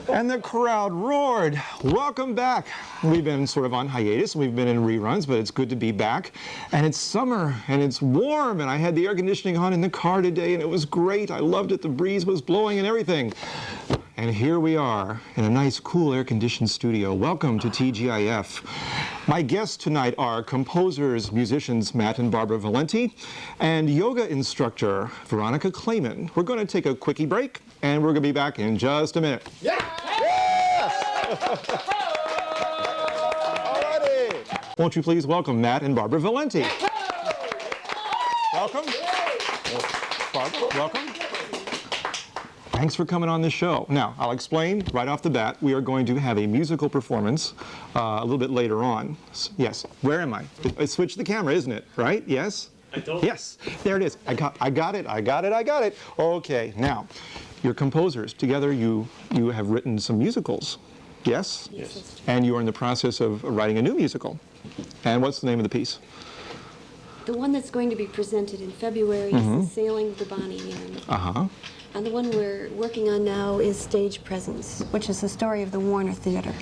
And the crowd roared. Welcome back. We've been sort of on hiatus. We've been in reruns, but it's good to be back. And it's summer, and it's warm, and I had the air conditioning on in the car today, and it was great. I loved it. The breeze was blowing and everything. And here we are in a nice, cool, air-conditioned studio. Welcome to TGIF. My guests tonight are composers, musicians Matt and Barbara Valenti, and yoga instructor Veronica Clayman. We're going to take a quickie break, and we're going to be back in just a minute. Yeah! Yes! Alrighty. Won't you please welcome Matt and Barbara Valenti? Welcome. Barbara, welcome. Thanks for coming on this show. Now, I'll explain right off the bat. We are going to have a musical performance a little bit later on. Yes. Where am I? I switched the camera, isn't it? Right? Yes? I don't. Yes. There it is. I got it. Okay. Now, you're composers. Together, you have written some musicals. Yes? Yes. And you are in the process of writing a new musical. And what's the name of the piece? The one that's going to be presented in February is The Sailing of the Bonnie Ann. Uh-huh. And the one we're working on now is Stage Presence, which is the story of the Warner Theater.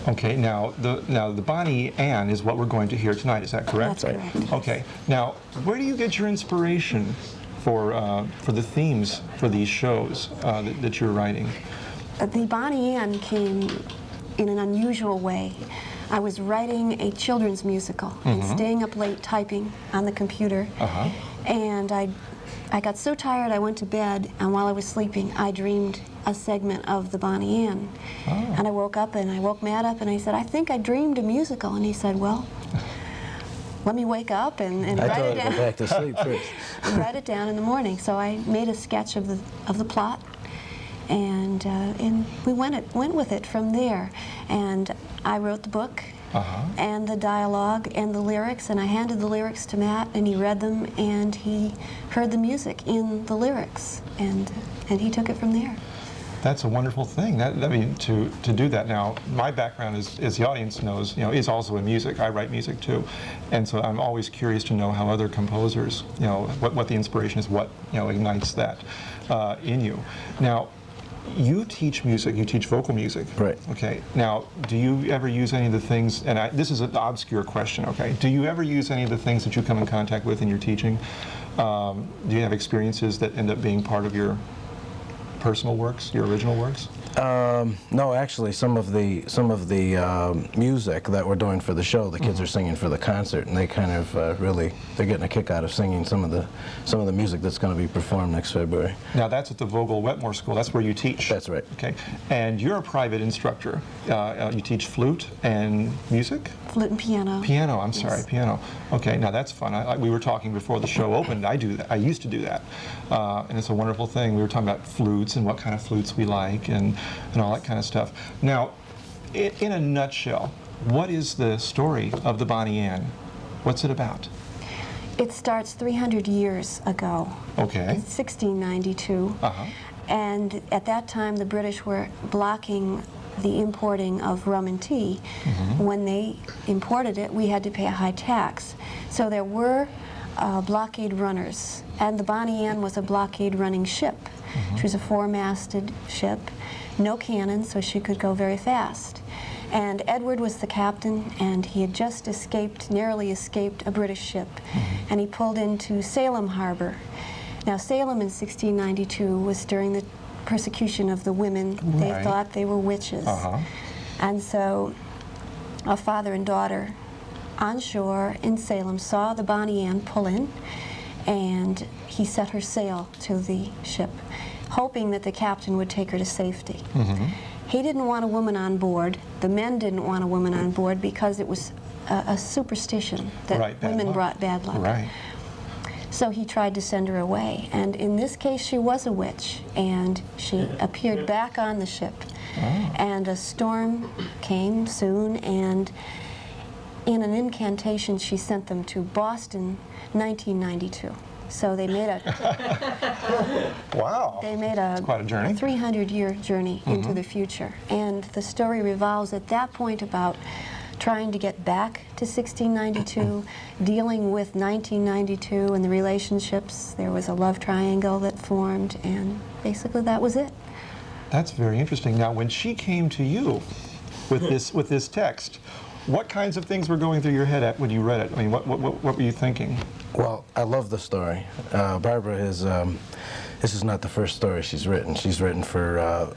Okay, now the Bonnie Ann is what we're going to hear tonight. Is that correct? That's correct. Okay. Now, where do you get your inspiration for the themes for these shows that you're writing? The Bonnie Ann came in an unusual way. I was writing a children's musical and staying up late typing on the computer, and I got so tired I went to bed, and while I was sleeping I dreamed a segment of the Bonnie Ann. And I woke up and I woke Matt up and I said, I think I dreamed a musical. And he said, well, let me wake up and write it down. Go back to sleep first. And write it down in the morning. So I made a sketch of the plot, and we went with it from there. And I wrote the book. And the dialogue and the lyrics, and I handed the lyrics to Matt, and he read them, and he heard the music in the lyrics, and he took it from there. That's a wonderful thing. I mean, to do that. Now, my background, as the audience knows, is also in music. I write music too, and so I'm always curious to know how other composers, what the inspiration is, what ignites that in you. Now, you teach music, you teach vocal music. Right. Okay. Now, do you ever use any of the things, and this is an obscure question, okay? Do you ever use any of the things that you come in contact with in your teaching? Do you have experiences that end up being part of your personal works, your original works? No, actually, some of the music that we're doing for the show, the kids are singing for the concert, and they kind of they're getting a kick out of singing some of the music that's going to be performed next February. Now, that's at the Vogel-Wetmore School. That's where you teach. That's right. Okay, and you're a private instructor. You teach flute and music. Flute and piano. Piano. I'm sorry, piano. Okay, now that's fun. We were talking before the show opened. I do that. I used to do that, and it's a wonderful thing. We were talking about flutes and what kind of flutes we like and all that kind of stuff. Now, in a nutshell, what is the story of the Bonnie Ann? What's it about? It starts 300 years ago. Okay. In 1692. And at that time, the British were blocking the importing of rum and tea. When they imported it, we had to pay a high tax. So there were blockade runners, and the Bonnie Ann was a blockade running ship. She was a four-masted ship, no cannon, so she could go very fast. And Edward was the captain, and he had just narrowly escaped a British ship, and he pulled into Salem Harbor. Now, Salem in 1692 was during the persecution of the women. They thought they were witches. And so a father and daughter on shore in Salem saw the Bonnie Ann pull in, and he set her sail to the ship, hoping that the captain would take her to safety. He didn't want a woman on board. The men didn't want a woman on board because it was a superstition that women brought bad luck. So he tried to send her away. And in this case, she was a witch, and she appeared back on the ship. And a storm came soon, and in an incantation, she sent them to Boston, 1992. So they made a they made a 300-year journey into the future, and the story revolves at that point about trying to get back to 1692, dealing with 1992 and the relationships. There was a love triangle that formed, and basically that was it. That's very interesting. Now, when she came to you with this text, what kinds of things were going through your head when you read it? I mean, what were you thinking? Well, I love the story. Barbara is, this is not the first story she's written. She's written for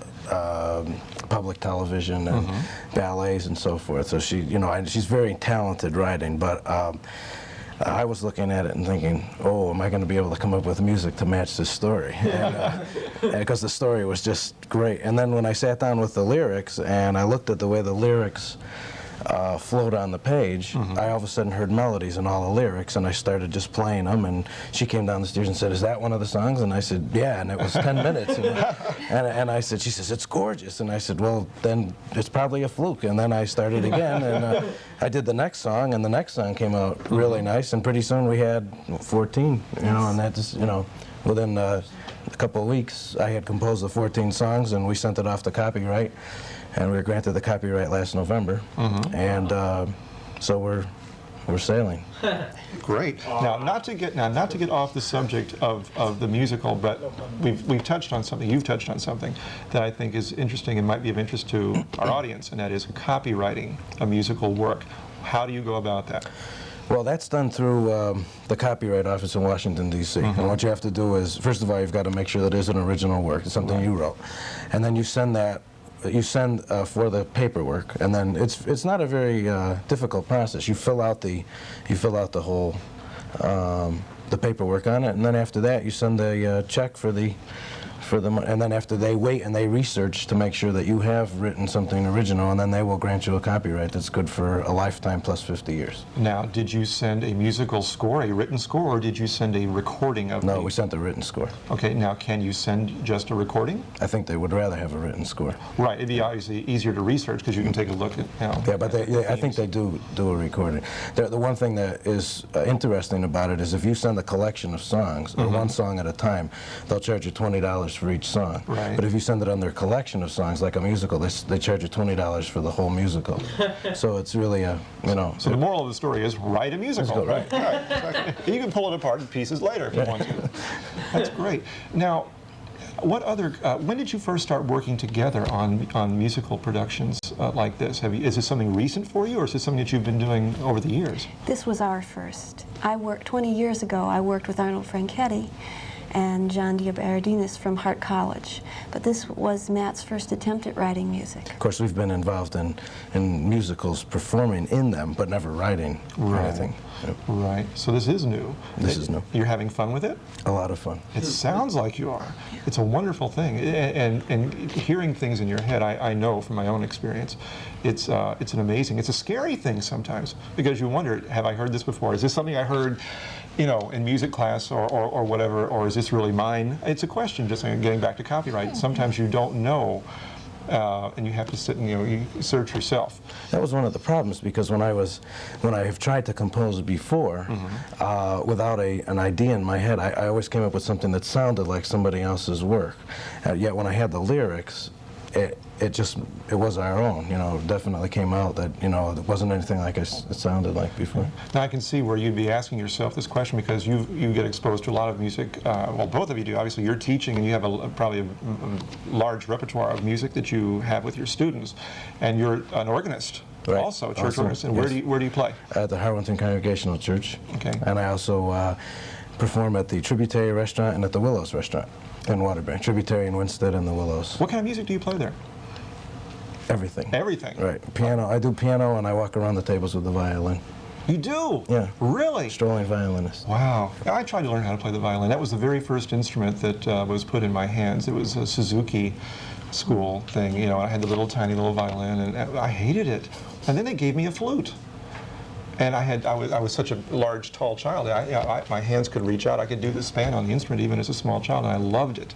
public television and ballets and so forth. So she, you know, she's very talented writing, but I was looking at it and thinking, oh, am I going to be able to come up with music to match this story? Because the story was just great. And then when I sat down with the lyrics and I looked at the way the lyrics flowed on the page, I all of a sudden heard melodies in all the lyrics, and I started just playing them, and she came down the stairs and said, is that one of the songs? And I said, yeah, and it was 10 minutes. You know? and I said, she says, it's gorgeous. And I said, well, then it's probably a fluke. And then I started again, and I did the next song, and the next song came out really nice, and pretty soon we had 14, you know, and that just, you know, within a couple of weeks, I had composed the 14 songs, and we sent it off to copyright. And we were granted the copyright last November, and so we're sailing. Great. Now, not to get off the subject of the musical, but we've touched on something. You've touched on something that I think is interesting and might be of interest to our audience, and that is copywriting a musical work. How do you go about that? Well, that's done through the Copyright Office in Washington, D.C. And what you have to do is, first of all, you've got to make sure that it is an original work. It's something you wrote, and then you send that. You send for the paperwork, and then it's not a very difficult process. You fill out the whole the paperwork on it, and then after that you send a check for the and then after they wait and they research to make sure that you have written something original, and then they will grant you a copyright that's good for a lifetime plus 50 years. Now, did you send a musical score, a written score, or did you send a recording of No, we sent a written score. Okay, now can you send just a recording? I think they would rather have a written score. Right, it'd be obviously easier to research because you can take a look at, you know. Yeah, but I think they do a recording. The one thing that is interesting about it is if you send a collection of songs, or one song at a time, they'll charge you $20 for each song. Right. But if you send it on their collection of songs, like a musical, they charge you $20 for the whole musical. So it's really a, you know. So the moral of the story is write a musical. Right. Exactly. You can pull it apart in pieces later if you want to. That's great. Now, what other? When did you first start working together on musical productions like this? Is this something recent for you, or is this something that you've been doing over the years? This was our first. 20 years ago, I worked with Arnold Franchetti and John Diabaradinus from Hart College. But this was Matt's first attempt at writing music. Of course, we've been involved in musicals, performing in them, but never writing anything. Yep. Right. So this is new. This is new. You're having fun with it? A lot of fun. It sounds like you are. It's a wonderful thing. And hearing things in your head, I know from my own experience, it's an amazing, it's a scary thing sometimes, because you wonder, have I heard this before? Is this something I heard, you know, in music class or whatever, or is this really mine? It's a question, just getting back to copyright. Sometimes you don't know, and you have to sit and, you know, you search yourself. That was one of the problems, because when I have tried to compose before, without an idea in my head, I always came up with something that sounded like somebody else's work. Yet when I had the lyrics, it was our own, you know. It definitely came out that, you know, it wasn't anything like it sounded like before. Now I can see where you'd be asking yourself this question, because you get exposed to a lot of music. Well, both of you do. Obviously, you're teaching, and you have probably a large repertoire of music that you have with your students, and you're an organist. Right. Also, church organist. And yes. where do you play? At the Harwinton Congregational Church. Okay. And I also perform at the Tributary Restaurant and at the Willows Restaurant in Waterbury. Tributary in Winsted and the Willows. What kind of music do you play there? Everything. Everything? Right. Piano. I do piano, and I walk around the tables with the violin. You do? Yeah. Really? Strolling violinist. Wow. I tried to learn how to play the violin. That was the very first instrument that was put in my hands. It was a Suzuki school thing, you know. I had the tiny little violin, and I hated it. And then they gave me a flute. And I was such a large, tall child. My hands could reach out. I could do the span on the instrument even as a small child, and I loved it.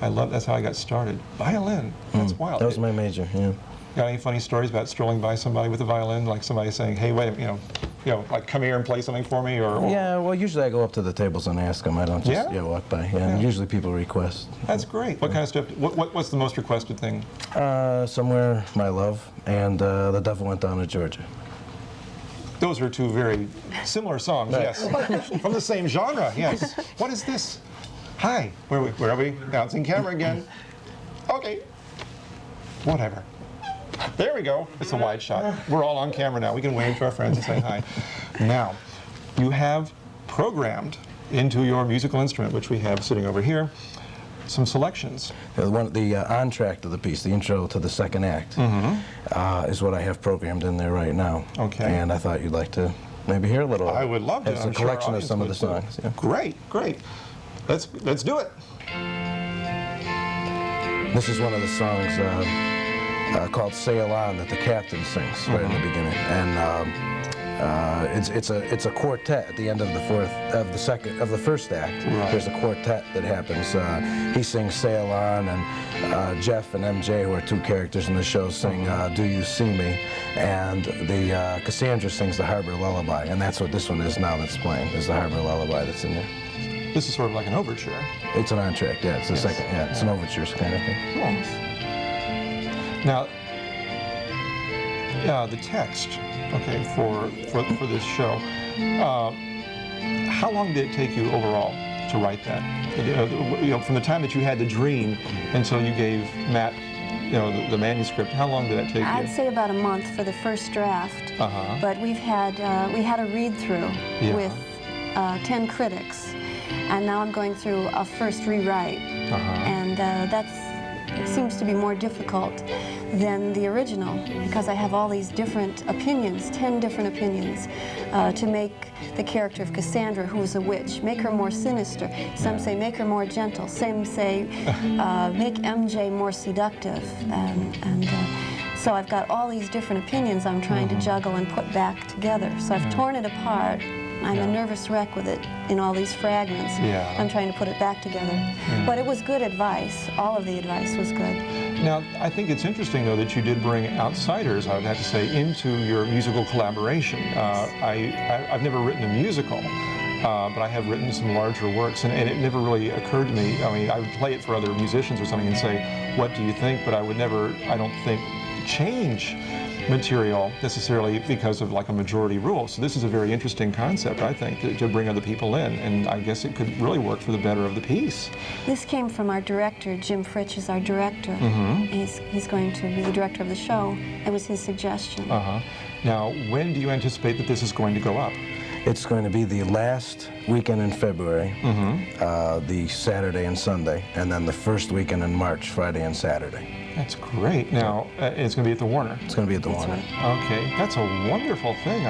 That's how I got started. Violin. That's wild. That was my major. Yeah. Got any funny stories about strolling by somebody with a violin, like somebody saying, "Hey, wait, you know, like come here and play something for me," or? Yeah. Well, usually I go up to the tables and ask them. I don't just walk by. Yeah. And usually people request. That's great. What kind of stuff? What's the most requested thing? Somewhere My Love and The Devil Went Down to Georgia. Those are two very similar songs, Right. yes. From the same genre, yes. What is this? Hi, where are we? Bouncing camera again. Okay. Whatever. There we go. It's a wide shot. We're all on camera now. We can wave to our friends and say hi. Now, you have programmed into your musical instrument, which we have sitting over here, some selections. The entr'acte of the piece, the intro to the second act, is what I have programmed in there right now. Okay. And I thought you'd like to maybe hear a little. I would love to. It's a collection of some of the songs. Yeah. Great, great. Let's do it. This is one of the songs called "Sail On" that the captain sings right in the beginning, and it's a quartet at the end of the first act. Right. There's a quartet that happens. He sings "Sail On," and Jeff and MJ, who are two characters in the show, sing "Do You See Me," and the Cassandra sings the Harbor Lullaby, and that's what this one is now that's playing. Is the Harbor Lullaby that's in there. This is sort of like an overture. It's an entr'acte, yeah. It's the second, yeah. It's an overture kind of thing. Cool. Now, the text, okay, for this show. How long did it take you overall to write that? From the time that you had the dream until you gave Matt, the manuscript. How long did that take you? I'd say about a month for the first draft. But we had a read through with 10 critics. And now I'm going through a first rewrite, and it seems to be more difficult than the original because I have all these different opinions, 10 different opinions, to make the character of Cassandra, who is a witch, make her more sinister. Some say make her more gentle. Some say make MJ more seductive, and so I've got all these different opinions I'm trying to juggle and put back together. So I've torn it apart. I'm a nervous wreck with it in all these fragments. I'm trying to put it back together. But it was good advice. All of the advice was good. Now, I think it's interesting, though, that you did bring outsiders, I would have to say, into your musical collaboration. I've never written a musical, but I have written some larger works, and it never really occurred to me. I mean, I would play it for other musicians or something and say, what do you think? But I would never, I don't think, change material necessarily because of like a majority rule. So this is a very interesting concept, I think, to bring other people in, and I guess it could really work for the better of the piece. This came from our director. Jim Fritsch is our director. He's going to be the director of the show. It was his suggestion. Now, when do you anticipate that this is going to go up? It's going to be the last weekend in February, the Saturday and Sunday, and then the first weekend in March, Friday and Saturday. That's great. Now, it's going to be at the Warner. It's going to be at the Warner. Right. Okay, that's a wonderful thing.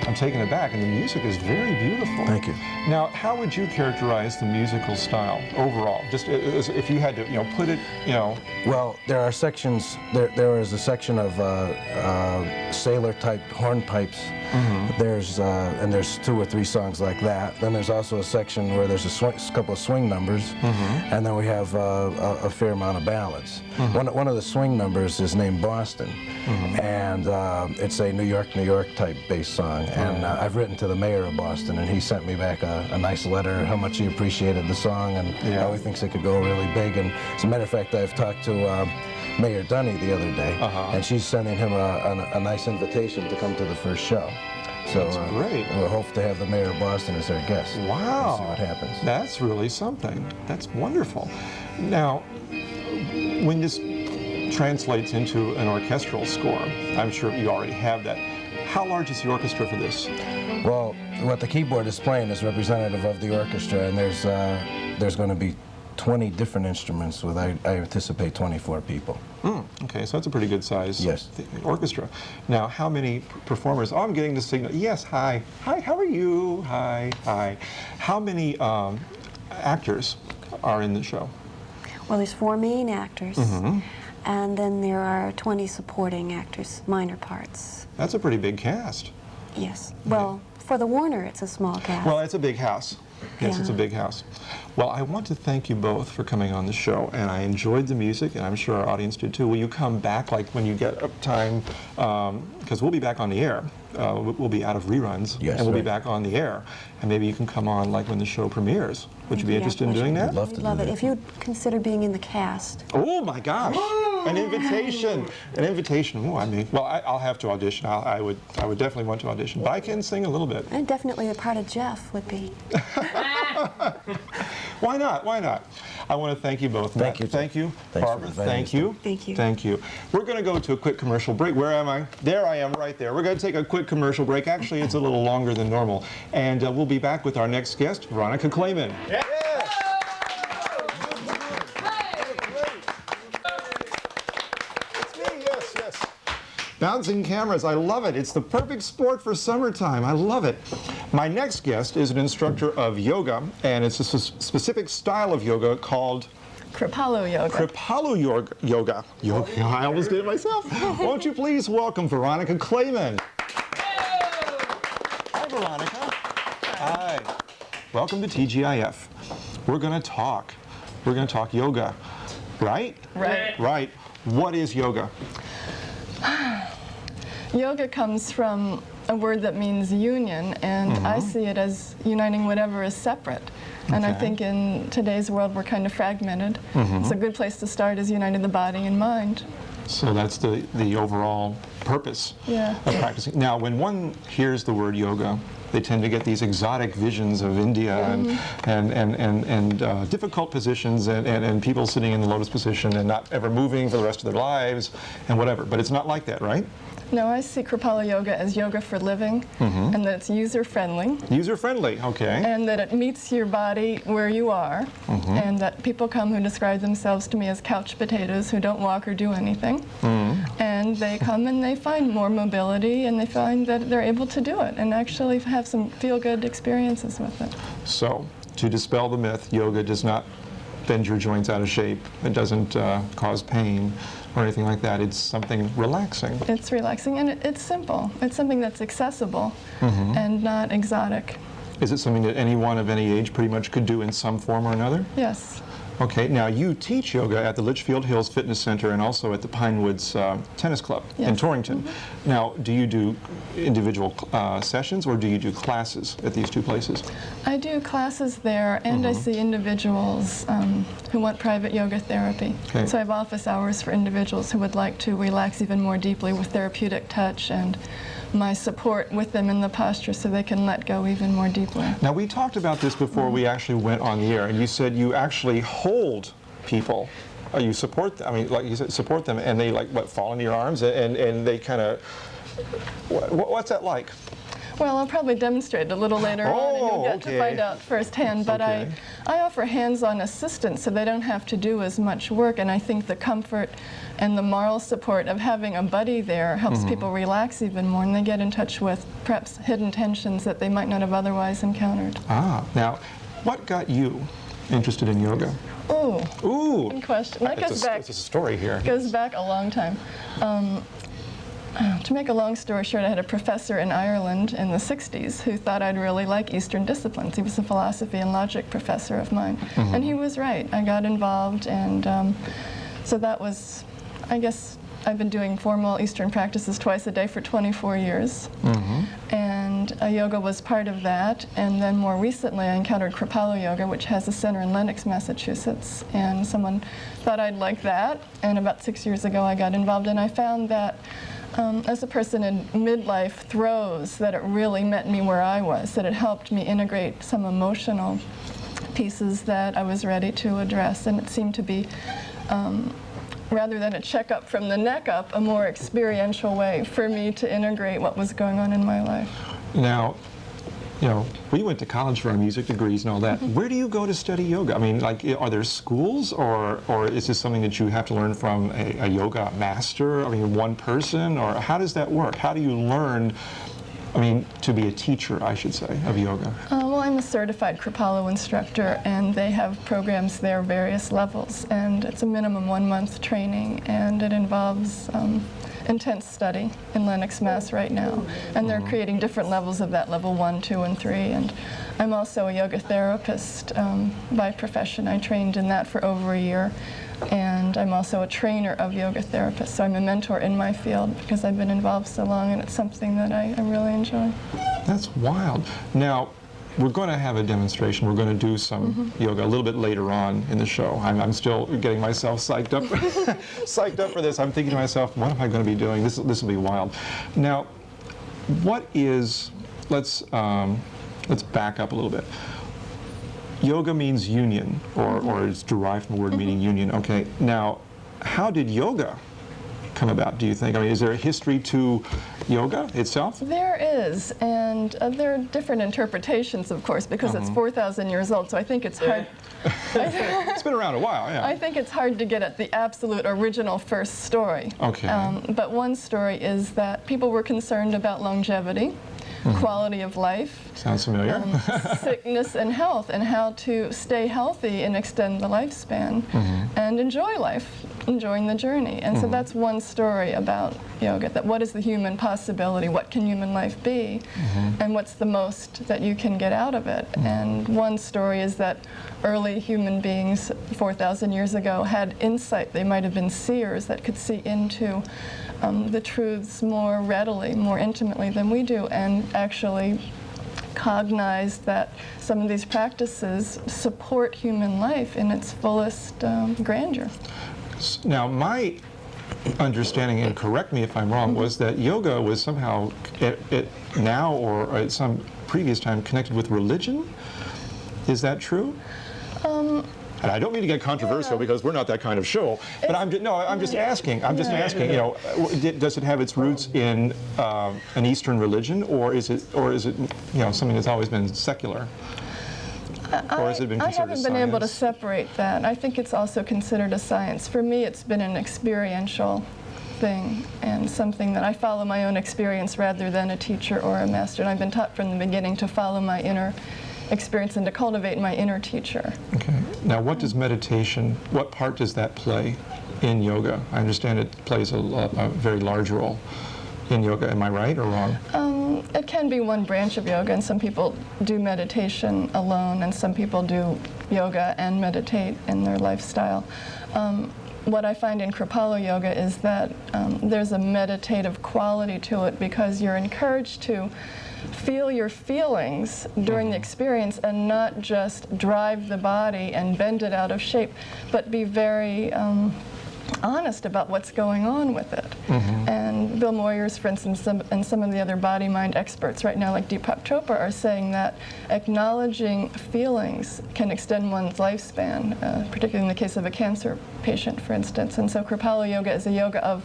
I'm taken aback, and the music is very beautiful. Thank you. Now, how would you characterize the musical style overall? Just if you had to, put it, Well, there are sections. There is a section of sailor-type hornpipes. And there's 2 or 3 songs like that. Then there's also a section where there's a couple of swing numbers, and then we have a fair amount of ballads. One of the swing numbers is named Boston, and it's a New York, New York type bass song. And I've written to the mayor of Boston, and he sent me back a nice letter, how much he appreciated the song and how he thinks it could go really big. And as a matter of fact, I've talked to Mayor Dunny the other day, and she's sending him a nice invitation to come to the first show. So that's great. We hope to have the mayor of Boston as our guest. Wow. We'll see what happens. That's really something. That's wonderful. Now, when this translates into an orchestral score, I'm sure you already have that. How large is the orchestra for this? Well, what the keyboard is playing is representative of the orchestra, and there's going to be 20 different instruments with, I anticipate, 24 people. Okay, so that's a pretty good size orchestra. Now, how many performers? Oh, I'm getting the signal. Yes, hi. Hi, how are you? Hi, hi. How many actors are in the show? Well, there's 4 main actors, and then there are 20 supporting actors, minor parts. That's a pretty big cast. Yes. Well, for the Warner, it's a small cast. Well, it's a big house. Yes, it's a big house. Well, I want to thank you both for coming on the show, and I enjoyed the music, and I'm sure our audience did too. Will you come back, like when you get time, because we'll be back on the air. We'll be out of reruns, and we'll be back on the air, and maybe you can come on like when the show premieres. Would you be interested in doing that? I'd love to do that. If you'd consider being in the cast. Oh my gosh! An invitation! An invitation. Oh, I mean, well, I'll have to audition. I would definitely want to audition, but I can sing a little bit. And definitely a part of Jeff would be. Why not? Why not? I want to thank you both. Thank you. Thank you. Thanks for Barbara, inviting thank us. you. Thank you. Thank you. We're going to go to a quick commercial break. Where am I? There I am, right there. We're going to take a quick commercial break. Actually, it's a little longer than normal. And we'll be back with our next guest, Veronica Clayman. Yeah. Bouncing cameras, I love it. It's the perfect sport for summertime. I love it. My next guest is an instructor of yoga, and it's a specific style of yoga called Kripalu yoga. Kripalu yoga. I almost did it myself. Won't you please welcome Veronica Clayman. Hi, Veronica. Hi. Welcome to TGIF. We're going to talk. We're going to talk yoga, right? Right. Right. What is yoga? Yoga comes from a word that means union, and I see it as uniting whatever is separate. And I Okay. think in today's world we're kind of fragmented. So a good place to start is uniting the body and mind. So that's the overall purpose Yeah. of practicing. Now, when one hears the word yoga, they tend to get these exotic visions of India and difficult positions and people sitting in the lotus position and not ever moving for the rest of their lives and whatever. But it's not like that, right? No, I see Kripalu yoga as yoga for living, and that it's user-friendly, User-friendly, okay. and that it meets your body where you are, and that people come who describe themselves to me as couch potatoes who don't walk or do anything, and they come and they find more mobility, and they find that they're able to do it and actually have some feel-good experiences with it. So, to dispel the myth, yoga does not bend your joints out of shape. It doesn't cause pain or anything like that. It's something relaxing. It's relaxing, and it's simple. It's something that's accessible and not exotic. Is it something that anyone of any age pretty much could do in some form or another? Yes. Okay, now you teach yoga at the Litchfield Hills Fitness Center and also at the Pinewoods Tennis Club in Yes. Torrington. Now, do you do individual sessions or do you do classes at these two places? I do classes there, and I see individuals who want private yoga therapy. Okay. So I have office hours for individuals who would like to relax even more deeply with therapeutic touch and my support with them in the posture so they can let go even more deeply. Now, we talked about this before we actually went on the air, and you said you actually hold people. You support them, I mean, like you said, support them, and they, like, what, fall into your arms, and they kind of, what's that like? Well, I'll probably demonstrate a little later on, and you'll get okay. to find out firsthand. But Okay. I offer hands-on assistance so they don't have to do as much work, and I think the comfort and the moral support of having a buddy there helps people relax even more, and they get in touch with perhaps hidden tensions that they might not have otherwise encountered. Ah, now, what got you interested in yoga? Ooh, Ooh, good question. That goes back. it's a story here. Goes back a long time. To make a long story short, I had a professor in Ireland in the 60s who thought I'd really like Eastern disciplines. He was a philosophy and logic professor of mine. And he was right. I got involved, and so that was, I guess, I've been doing formal Eastern practices twice a day for 24 years. And yoga was part of that. And then more recently, I encountered Kripalu yoga, which has a center in Lenox, Massachusetts. And someone thought I'd like that. And about 6 years ago, I got involved. And I found that as a person in midlife throes, that it really met me where I was, that it helped me integrate some emotional pieces that I was ready to address. And it seemed to be, rather than a checkup from the neck up, a more experiential way for me to integrate what was going on in my life. Now, you know, we went to college for our music degrees and all that. Where do you go to study yoga? I mean, like, are there schools, or is this something that you have to learn from a yoga master? I mean, one person, or how does that work? How do you learn, I mean, to be a teacher, I should say, of yoga? Well, I'm a certified Kripalu instructor, and they have programs there, various levels, and it's a minimum 1 month training, and it involves intense study in Lenox, Mass right now. And they're creating different levels of that, level 1, 2, and 3. And I'm also a yoga therapist by profession. I trained in that for over a year. And I'm also a trainer of yoga therapists. So I'm a mentor in my field because I've been involved so long, and it's something that I really enjoy. That's wild. Now, we're going to have a demonstration. We're going to do some yoga a little bit later on in the show. I'm still getting myself psyched up, psyched up for this. I'm thinking to myself, what am I going to be doing? This will be wild. Now, what is? Let's back up a little bit. yoga means union, or it's derived from the word meaning union. Okay, now, how did yoga come about, do you think? I mean, is there a history to yoga itself? There is, and there are different interpretations, of course, because it's 4,000 years old, so I think it's hard. It's been around a while, yeah. I think it's hard to get at the absolute original first story. Okay. But one story is that people were concerned about longevity, quality of life, Sounds familiar. sickness and health, and how to stay healthy and extend the lifespan and enjoy life, enjoying the journey. And so that's one story about yoga, that what is the human possibility, what can human life be, and what's the most that you can get out of it. And one story is that early human beings 4,000 years ago had insight. They might have been seers that could see into the truths more readily, more intimately than we do, and actually cognized that some of these practices support human life in its fullest grandeur. Now, my understanding, and correct me if I'm wrong, was that yoga was somehow, now or at some previous time, connected with religion. Is that true? And I don't mean to get controversial because we're not that kind of show, but I'm just asking. I'm just asking. You know, does it have its roots in an Eastern religion, or is it something that's always been secular? Or has it been considered I haven't been able to science? separate that. I think it's also considered a science. For me, it's been an experiential thing and something that I follow my own experience rather than a teacher or a master. And I've been taught from the beginning to follow my inner experience and to cultivate my inner teacher. Okay. Now, what does meditation, what part does that play in yoga? I understand it plays a very large role in yoga. Am I right or wrong? It can be one branch of yoga, and some people do meditation alone, and some people do yoga and meditate in their lifestyle. What I find in Kripalu yoga is that there's a meditative quality to it because you're encouraged to feel your feelings during the experience and not just drive the body and bend it out of shape, but be very honest about what's going on with it. And Bill Moyers, for instance, and some of the other body-mind experts right now, like Deepak Chopra, are saying that acknowledging feelings can extend one's lifespan, particularly in the case of a cancer patient, for instance. And so Kripalu yoga is a yoga of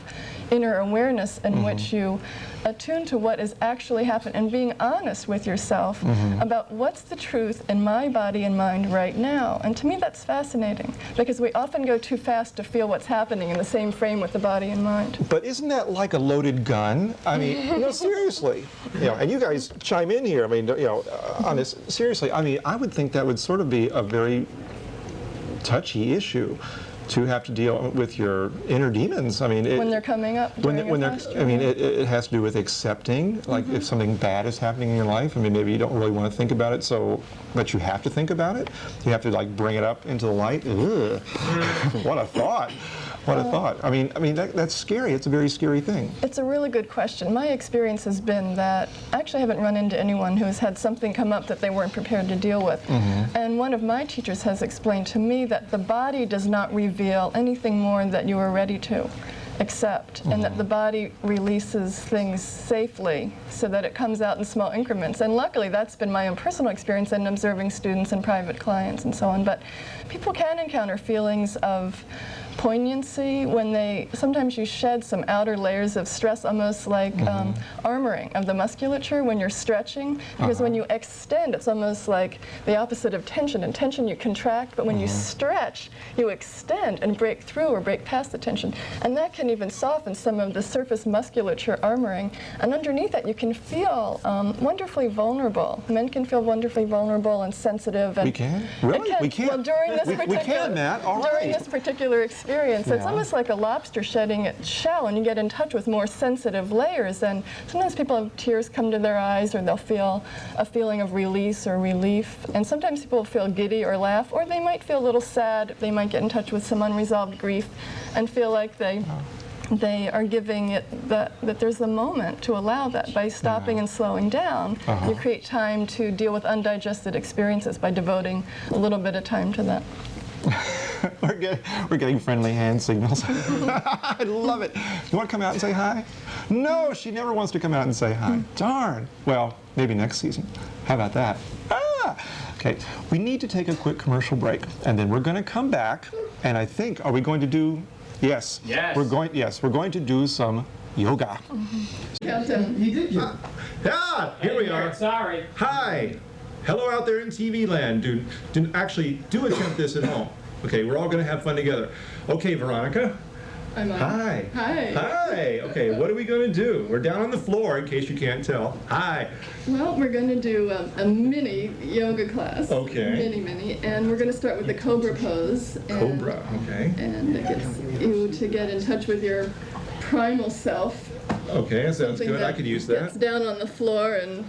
inner awareness in which you attune to what is actually happening and being honest with yourself about what's the truth in my body and mind right now. And to me, that's fascinating because we often go too fast to feel what's happening in the same frame with the body and mind. But isn't that like a loaded gun? I mean, no, seriously. And you guys chime in here. I mean, on this seriously. I mean, I would think that would sort of be a very touchy issue to have to deal with your inner demons. I mean, When they're coming up during a posture. I mean, it has to do with accepting, like if something bad is happening in your life. I mean, maybe you don't really want to think about it, but you have to think about it. You have to like bring it up into the light. Ugh. What a thought! What a thought! I mean, that's scary. It's a very scary thing. It's a really good question. My experience has been that I actually haven't run into anyone who has had something come up that they weren't prepared to deal with. And one of my teachers has explained to me that the body does not reveal anything more that you are ready to accept, and that the body releases things safely so that it comes out in small increments. And luckily, that's been my own personal experience in observing students and private clients and so on. But people can encounter feelings of poignancy when sometimes you shed some outer layers of stress, almost like armoring of the musculature when you're stretching, because when you extend, it's almost like the opposite of tension. In tension, you contract, but when you stretch, you extend and break through or break past the tension. And that can even soften some of the surface musculature armoring. And underneath that, you can feel wonderfully vulnerable. Men can feel wonderfully vulnerable and sensitive. And We can? Really? We can? Well, during this we can, Matt. All right. during this particular experience, it's almost like a lobster shedding its shell, and you get in touch with more sensitive layers. And sometimes people have tears come to their eyes, or they'll feel a feeling of release or relief. And sometimes people feel giddy or laugh, or they might feel a little sad. They might get in touch with some unresolved grief and feel like they are giving it that there's a moment to allow that. By stopping and slowing down, you create time to deal with undigested experiences by devoting a little bit of time to that. We're getting friendly hand signals. I love it. You want to come out and say hi? No, she never wants to come out and say hi. Darn. Well, maybe next season. How about that? Ah! Okay, we need to take a quick commercial break, and then we're going to come back, and I think, are we going to do, yes. Yes. We're going to do some yoga. Countdown. He did you. Here we are. Sorry. Hi. Hello out there in TV land. Do attempt this at home. Okay, we're all going to have fun together. Okay, Veronica. I'm on. Hi. Hi. Hi. Okay, what are we going to do? We're down on the floor in case you can't tell. Hi. Well, we're going to do a mini yoga class. Okay. Mini. And we're going to start with the cobra pose. And, Cobra. Okay. And it gets you to get in touch with your primal self. Okay, that sounds Something good. I that could use gets that. down on the floor and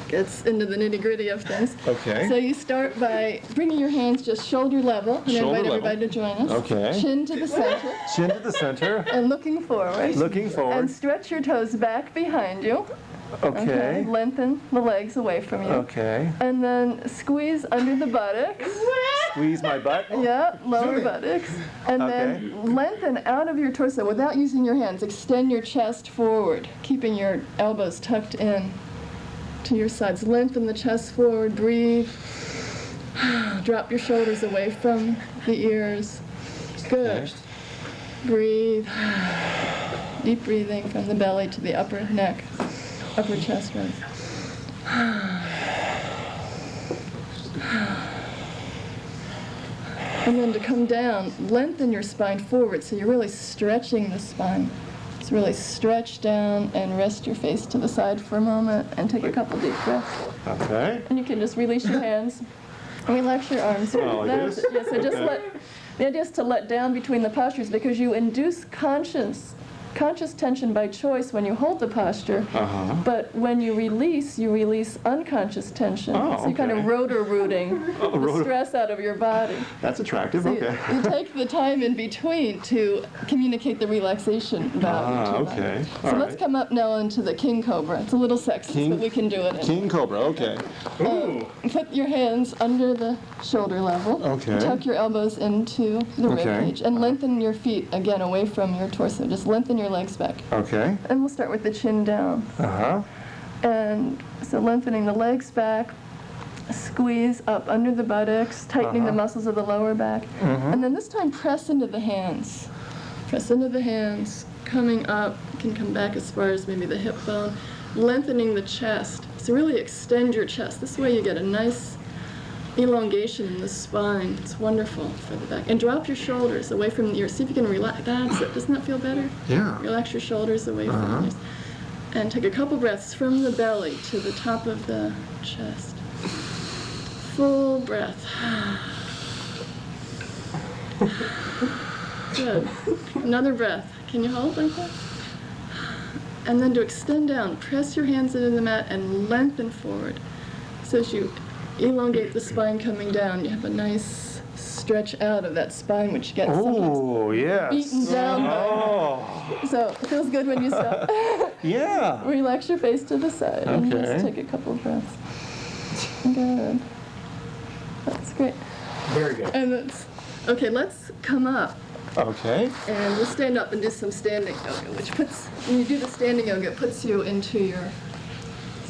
gets into the nitty-gritty of things. Okay. So you start by bringing your hands just shoulder level, and Shoulder invite level. everybody to join us. Okay. Chin to the center, Chin to the center, and looking forward. looking And forward. stretch your toes back behind you. Okay. Lengthen the legs away from you. Okay. And then squeeze under the buttocks. Squeeze my butt. Yeah, lower buttocks. And then lengthen out of your torso without using your hands. Extend your chest forward, keeping your elbows tucked in to your sides. Lengthen the chest forward. Breathe. Drop your shoulders away from the ears. Good. Breathe. Deep breathing from the belly to the upper neck, upper chest ribs. And then to come down, lengthen your spine forward so you're really stretching the spine. Just really stretch down and rest your face to the side for a moment and take a couple deep breaths. Okay. And you can just release your hands and relax your arms. like That's this? it. Yeah, so just the idea is to let down between the postures because you induce conscious tension by choice when you hold the posture, but when you release unconscious tension. Oh, So you're kind of okay. rotor rooting the rotor- stress out of your body. That's attractive. So Okay. you take the time in between to communicate the relaxation value to your body. Okay. So All let's right. come up now into the king cobra. It's a little sexist, but we can do it. King Cobra. Okay. Ooh. Put your hands under the shoulder level. Okay. Tuck your elbows into the Okay. ribcage and lengthen your feet again away from your torso. Just lengthen your legs back. Okay. And we'll start with the chin down. And so lengthening the legs back, squeeze up under the buttocks, tightening the muscles of the lower back. And then this time press into the hands. Press into the hands, coming up, you can come back as far as maybe the hip bone, lengthening the chest. So really extend your chest. This way you get a nice elongation in the spine. It's wonderful for the back. And drop your shoulders away from the ears. See if you can relax. That's it. Doesn't that feel better? Yeah. Relax your shoulders away from the ears. And take a couple breaths from the belly to the top of the chest. Full breath. Good. Another breath. Can you hold like that? And then to extend down, press your hands into the mat and lengthen forward. So as you elongate the spine coming down, you have a nice stretch out of that spine, which gets sometimes Oh, yes. beaten down by. Oh, So it feels good when you stop. yeah. Relax your face to the side and Okay. just take a couple breaths. Good. That's great. Very good. And that's okay. Let's come up Okay. and we'll stand up and do some standing yoga, which puts when you do the standing yoga, it puts you into your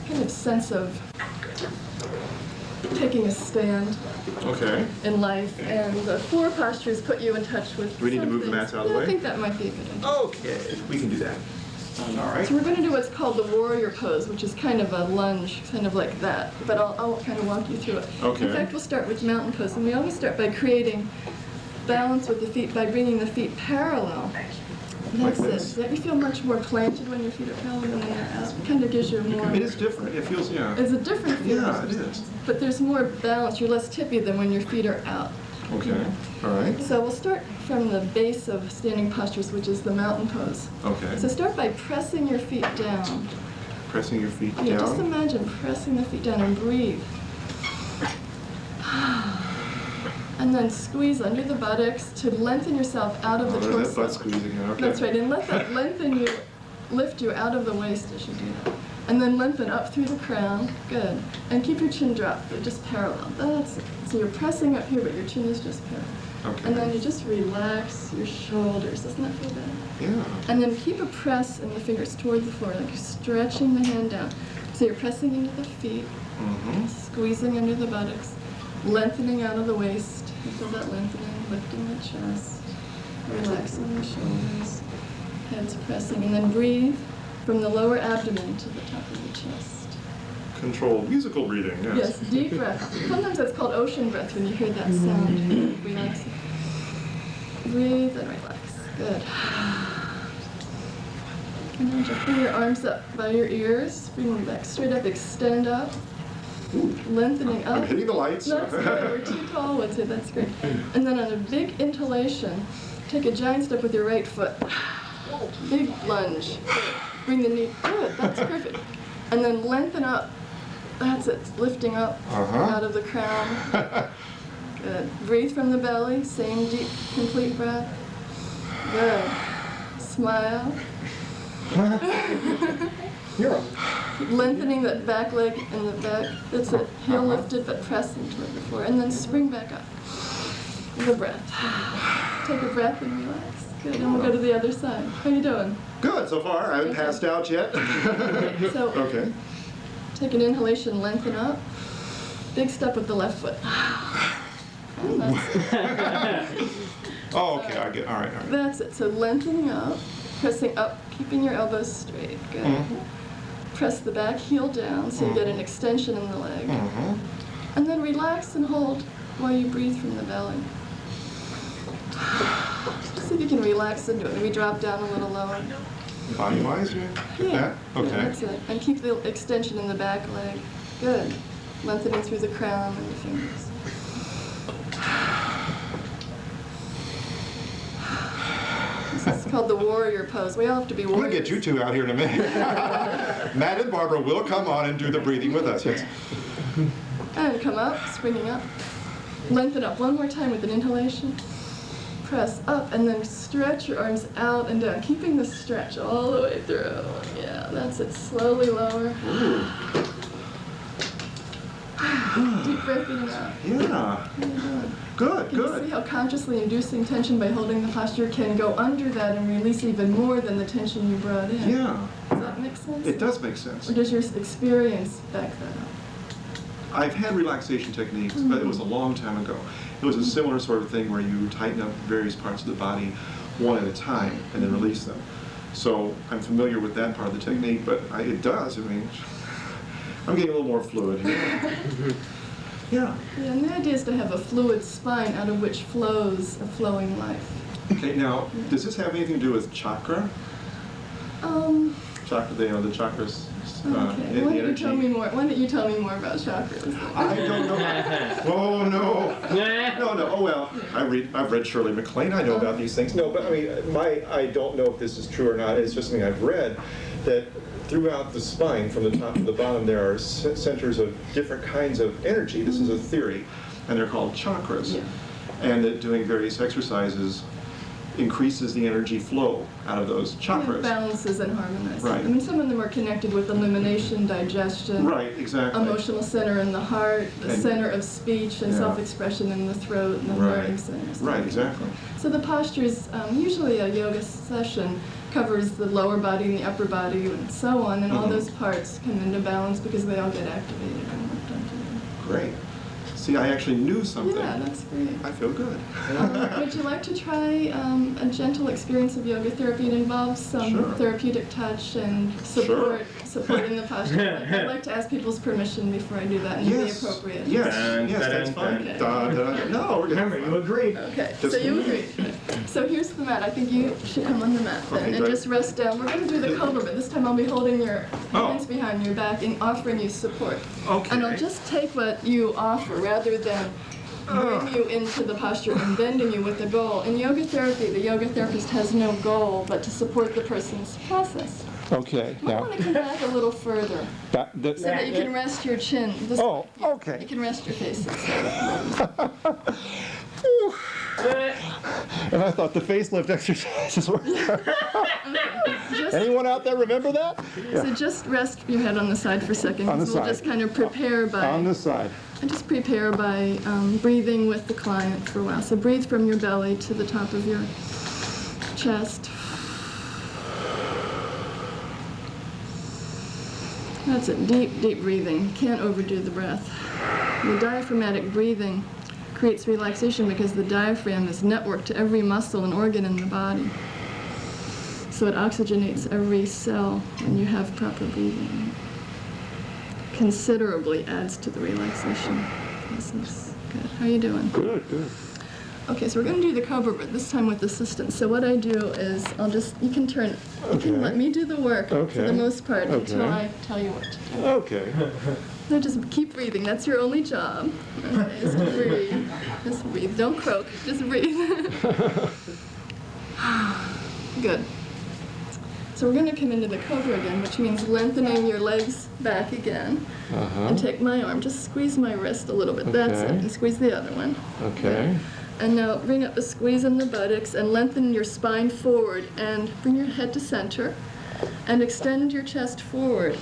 kind of sense of taking a stand Okay. in life, and the floor postures put you in touch with. Do we need to some move the things. mats out of the Yeah, way? I think that might be a good idea. Okay, we can do that. All right. So we're going to do what's called the warrior pose, which is kind of a lunge, kind of like that. But I'll kind of walk you through it. Okay. In fact, we'll start with mountain pose, and we always start by creating balance with the feet by bringing the feet parallel. That's Like it. this? That you feel much more planted when your feet are parallel than they are out. It kind of gives you more. It is different. It feels, yeah. It's a different feeling. Yeah, it is. But there's more balance. You're less tippy than when your feet are out. Okay. All right. So we'll start from the base of standing postures, which is the mountain pose. Okay. So start by pressing your feet down. Pressing your feet Yeah, just down. imagine pressing the feet down and breathe. And then squeeze under the buttocks to lengthen yourself out of the Oh, there's that butt torso. squeezing. Okay. That's right, and let that lengthen you, lift you out of the waist as you do that. And then lengthen up through the crown. Good. And keep your chin dropped, but just parallel. That's it. So you're pressing up here, but your chin is just parallel. Okay. And then you just relax your shoulders. Doesn't that feel better? Yeah. And then keep a press in the fingers toward the floor, like you're stretching the hand down. So you're pressing into the feet, squeezing under the buttocks, lengthening out of the waist. You feel that lengthening, lifting the chest, relaxing the shoulders, heads pressing, and then breathe from the lower abdomen to the top of the chest. Controlled musical breathing, yes. Yes, deep breath. Sometimes that's called ocean breath when you hear that sound. Relax. Breathe and relax. Good. And then just bring your arms up by your ears. Bring them back straight up. Extend up. Lengthening up. I'm hitting the lights. That's good. We're too tall, would say. That's great. And then on a big inhalation, take a giant step with your right foot. Big lunge. Bring the knee. Good. That's perfect. And then lengthen up. That's it. Lifting up out of the crown. Good. Breathe from the belly. Same deep, complete breath. Good. Smile. Keep lengthening that back leg and the back. That's it. Heel lifted, but press into it before. And then spring back up. The breath. Take a breath and relax. Good. And we'll go to the other side. How you doing? Good so far. I haven't passed out yet. Okay. So Okay. take an inhalation, lengthen up. Big step with the left foot. And that's, Oh, okay. I get. All right. All right. that's it. So lengthening up, pressing up, keeping your elbows straight. Good. Press the back heel down so you get an extension in the leg. And then relax and hold while you breathe from the belly. See if you can relax into it. Maybe drop down a little lower. Body-wise, Yeah. that? Okay. Yeah, that's it. And keep the extension in the back leg. Good. Lengthening through the crown and the fingers. This is called the warrior pose. We all have to be I'm going warriors. to get you two out here in a minute. Matt and Barbara will come on and do the breathing with us. Yes. And come up, springing up. Lengthen up one more time with an inhalation. Press up and then stretch your arms out and down, keeping the stretch all the way through. Yeah, that's it. Slowly lower. Deep breathing out. Yeah. How you doing? Good, You see good. how consciously inducing tension by holding the posture can go under that and release even more than the tension you brought in. Yeah. Does that make sense? It does make sense. Or does your experience back that up? I've had relaxation techniques, but it was a long time ago. It was a similar sort of thing where you tighten up various parts of the body one at a time and then release them. So I'm familiar with that part of the technique, but it does. I mean, I'm getting a little more fluid here. Yeah. Yeah, and the idea is to have a fluid spine out of which flows a flowing life. Okay, now, does this have anything to do with chakra? Chakra, the chakras. Okay. Why don't you tell me more? Why don't you tell me more about chakras? I don't know. Oh no. No. Oh well. I've read Shirley MacLaine. I know about these things. No, but I mean, I don't know if this is true or not. It's just something I've read that throughout the spine, from the top to the bottom, there are centers of different kinds of energy. This is a theory, and they're called chakras. Yeah. And that doing various exercises increases the energy flow out of those It chakras. balances and harmonizes. Right. I mean, some of them are connected with illumination, digestion, Right, exactly. emotional center in the heart, the And- center of speech and Yeah. self-expression in the throat, and the Right. learning centers. Right, exactly. So the postures, usually a yoga session covers the lower body and the upper body and so on, and all those parts come into balance because they all get activated and worked on together. Great. See, I actually knew something. Yeah, that's great. I feel good. Would you like to try a gentle experience of yoga therapy? It involves some Sure. therapeutic touch and supporting the posture. I'd like to ask people's permission before I do that and be appropriate. Yes, Dun, yes, dun, that's dun, fine. dun. No, we're Remember, good. you agreed. Okay, Just- so you agree. So here's the mat. I think you should come on the mat then Okay, and great. just rest down. We're going to do the cobra, but this time I'll be holding your hands behind your back and offering you support. Okay. And I'll just take what you offer rather than bring you into the posture and bending you with a goal. In yoga therapy, the yoga therapist has no goal but to support the person's process. Okay, You might now, want to come back a little further so that you can rest your chin. This oh, You okay. can rest your face. And I thought the facelift exercises were. Just, Anyone out there remember that? So just rest your head on the side for a second. On the 'Cause we'll side. just kind of prepare by On the side. and just prepare by breathing with the client for a while. So breathe from your belly to the top of your chest. That's it. Deep, deep breathing. You can't overdo the breath. The diaphragmatic breathing creates relaxation because the diaphragm is networked to every muscle and organ in the body. So it oxygenates every cell when you have proper breathing. Considerably adds to the relaxation process. Good. How are you doing? Good, good. Okay, so we're going to do the cover, but this time with assistance. So what I do is you can let me do the work for the most part until I tell you what to do. Okay. So just keep breathing. That's your only job. Okay, just breathe. Just breathe. Don't croak. Just breathe. Good. So we're going to come into the cobra again, which means lengthening your legs back again. And take my arm. Just squeeze my wrist a little bit. That's it. And squeeze the other one. Okay. And now bring up a squeeze in the buttocks and lengthen your spine forward and bring your head to center and extend your chest forward.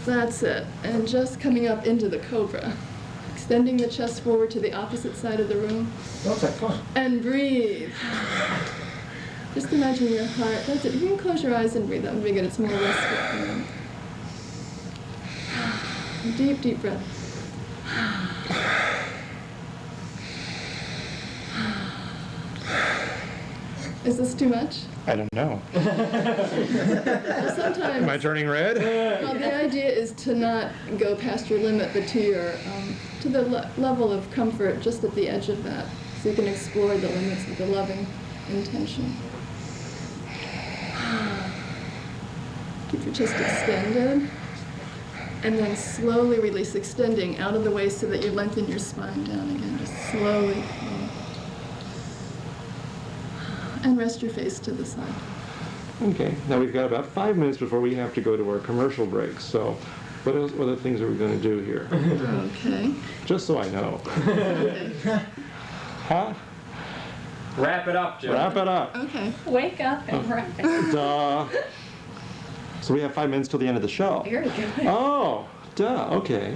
That's it. And just coming up into the cobra. Extending the chest forward to the opposite side of the room. Okay, come on. And breathe. Just imagine your heart. That's it. You can close your eyes and breathe. That would be good. It's more restful. Deep, deep breath. Is this too much? I don't know. Well, sometimes. Am I turning red? Well, the idea is to not go past your limit, but to your to the level of comfort just at the edge of that, so you can explore the limits of the loving intention. Keep your chest extended, and then slowly release, extending out of the way so that you lengthen your spine down again, just slowly. And rest your face to the side. Okay, now we've got about 5 minutes before we have to go to our commercial break, so what other things are we going to do here? Okay. Just so I know. Okay. Huh? Wrap it up, Jim. Wrap it up. Okay. Wake up and wrap it. Duh. So we have 5 minutes till the end of the show. Very good. Oh, duh, okay.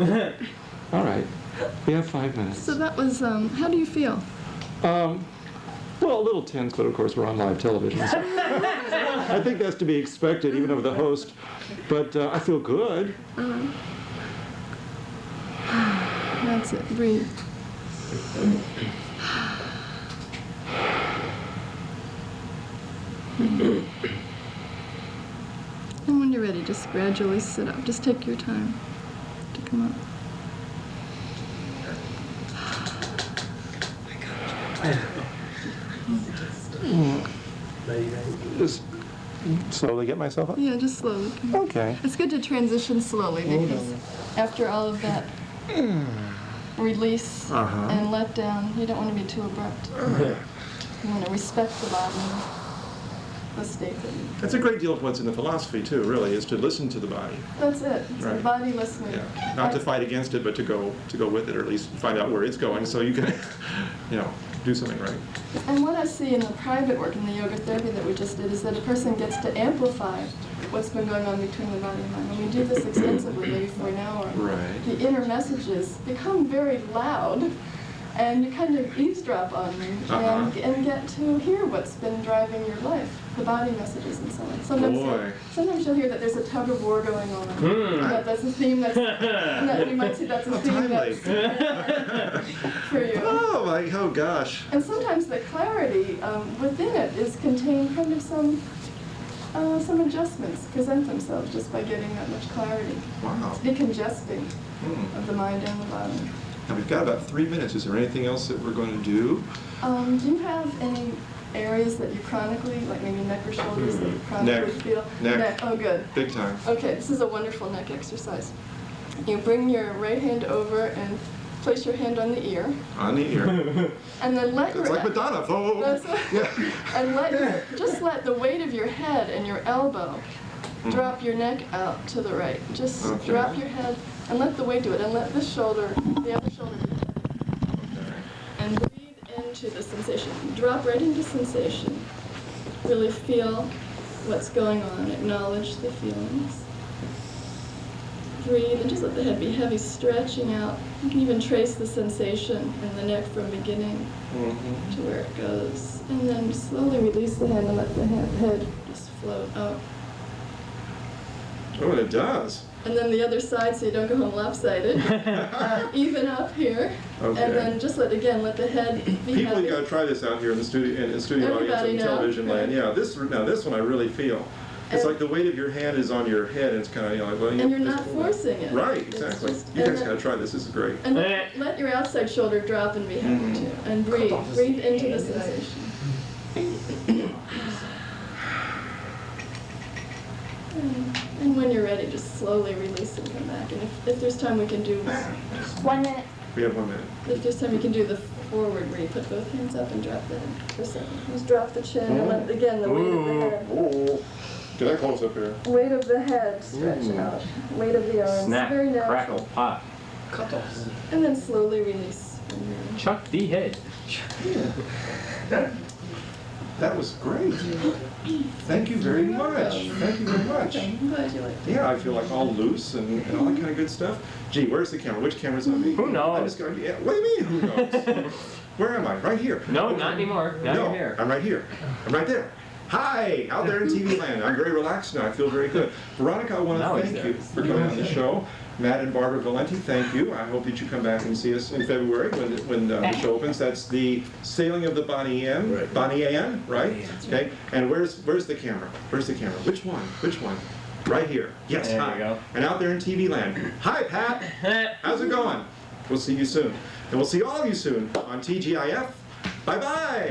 All right, we have 5 minutes. So that was, how do you feel? Well, a little tense, but of course we're on live television. So I think that's to be expected, even of the host. But I feel good. That's it. Breathe. And when you're ready, just gradually sit up. Just take your time to come up. Just slowly get myself up? Yeah, just slowly. Come up. Okay. It's good to transition slowly because after all of that release and let down, you don't want to be too abrupt. You want to respect the body, the state that you. That's a great deal of what's in the philosophy, too, really, is to listen to the body. That's it. It's the Right. body listening. Yeah. Not to fight against it, but to go with it, or at least find out where it's going so you can, do something right. And what I see in the private work, in the yoga therapy that we just did, is that a person gets to amplify what's been going on between the body and mind. When we do this extensively, maybe for an hour, Right. the inner messages become very loud, and you kind of eavesdrop on them and get to hear what's been driving your life, the body messages and so on. Sometimes you'll hear that there's a tug of war going on. That's a theme that's, and that you might see that's a theme that's for you. Oh gosh. And sometimes the clarity within it is contained kind of some adjustments present themselves just by getting that much clarity. Wow. It's decongesting of the mind and the body. Now we've got about 3 minutes. Is there anything else that we're going to do? Do you have any areas that you chronically, like maybe neck or shoulders, that you chronically feel? Neck. Oh, good. Big time. Okay, this is a wonderful neck exercise. You bring your right hand over and place your hand on the ear. On the ear. And then let It's your like Madonna. Oh. That's it. Yeah. And just let the weight of your head and your elbow drop your neck out to the right. Just drop your head and let the weight do it. And let the other shoulder do it. And breathe into the sensation. Drop right into sensation. Really feel what's going on. Acknowledge the feelings. Breathe and just let the head be heavy, stretching out. You can even trace the sensation in the neck from beginning to where it goes. And then slowly release the hand and let the head just float up. Oh, and it does. And then the other side, so you don't go home lopsided. Even up here. Okay. And then just let the head be People, heavy. you got to try this out here in the studio, audience Everybody and now. television land. Yeah, this one I really feel. It's And- like the weight of your hand is on your head, and it's kind of, you know, like, well, And you're just not pull that. forcing it. Right, It's exactly. just- You and guys then- got to try this. This is great. And let your outside shoulder drop and be happy too. And breathe. Breathe into the sensation. And when you're ready, just slowly release and come back. And if there's time, we can do this. 1 minute. We have 1 minute. If there's time, you can do the forward where you put both hands up and drop the head for a second. Just drop the chin and let, again, the weight of the head. Oh, get that close up here. Weight of the head stretch out. Weight of the arms. Snap, Very natural. crackle, pop. And then slowly release. Chuck the head. That was great. Thank you very much. Thank you very much. I'm glad you liked it. Yeah, I feel like all loose and all that kind of good stuff. Gee, where's the camera? Which camera's on me? Who knows? I just got, yeah, what do you mean, who knows? Where am I? Right here. No, Okay. not anymore. Now No, you're here. I'm right here. I'm right there. Hi, out there in TV land. I'm very relaxed now. I feel very good. Veronica, I want Now to he's thank there. you for coming on the show. Matt and Barbara Valenti, thank you. I hope that you come back and see us in February when the show opens. That's the Sailing of the Bonnie Ann. Right. Bonnie Ann, right? Okay. And where's the camera? Where's the camera? Which one? Which one? Right here. Yes. There hi. you go. And out there in TV land. Hi, Pat. How's it going? We'll see you soon. And we'll see all of you soon on TGIF. Bye-bye.